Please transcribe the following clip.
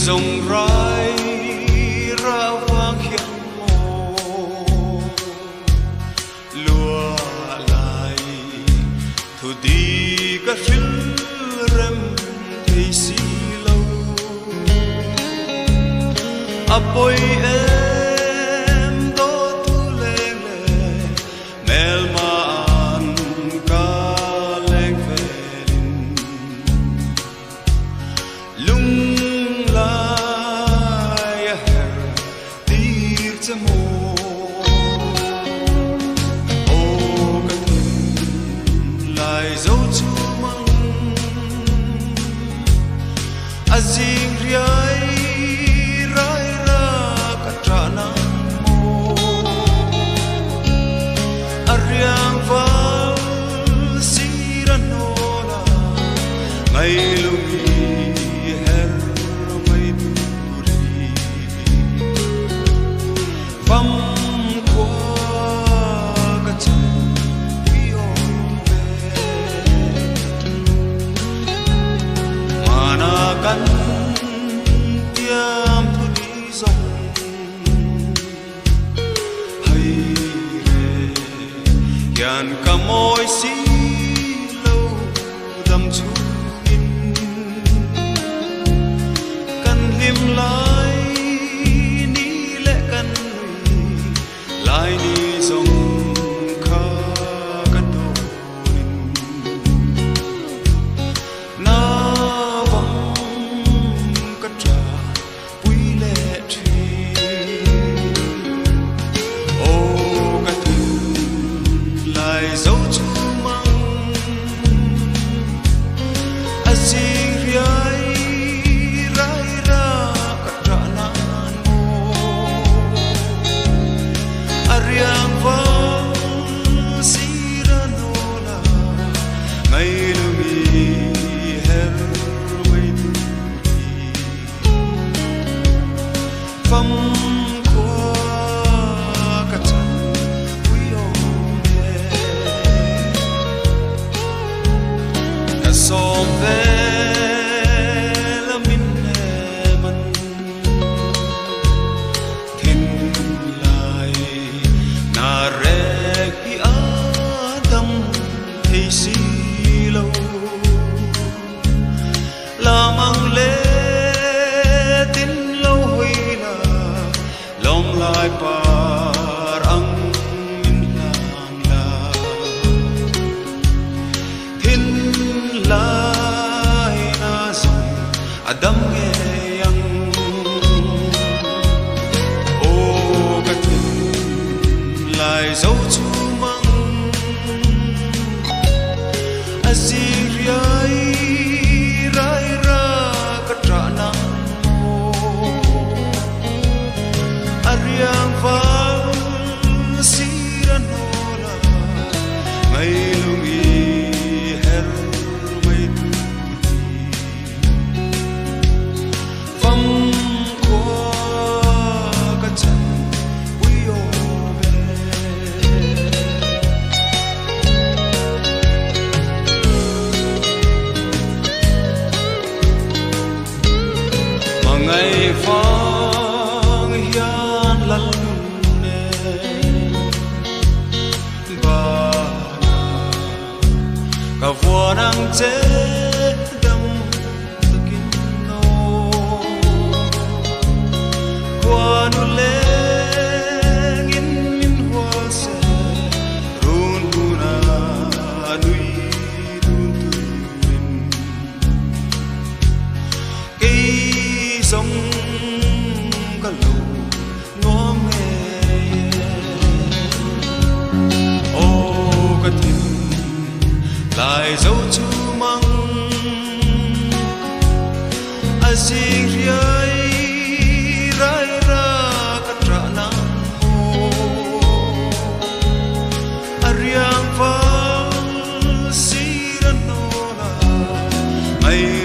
dòng rai ra vang hiền mồ lùa lại thu đi các ril rem thấy xí lâu apoi em đó thu leng leng mel man ca leng velin lung azing riai rai ra katrana mo aryang val siranola mai lungi her mai duri vam kwa kacha kan tiam thu đi dòng hay re yan cả môi xí lâu đầm chu in căn lim lại ni lệ căn lại ni dòng kha căn đồ na dấu chú măng azing riai rai ra katranan mo aryang val siranola mai lungi her mai duri fam som ve la min man thin lai na re ki adam thei si lâu la mang le tin lâu huy la lom lai par ang min lang la thin lai na zong adam nghe yang ô cái thuyền lai dấu chú măng aziriai rai ra katrana mo aria. vua đang chết đâm takin no qua nu lên in min hoa se run buna nui run tuin cây sông cả lù ngó nghe ô cái thuyền lại dấu chú măng azing riai rai ra katrana mo ariang val siranola mai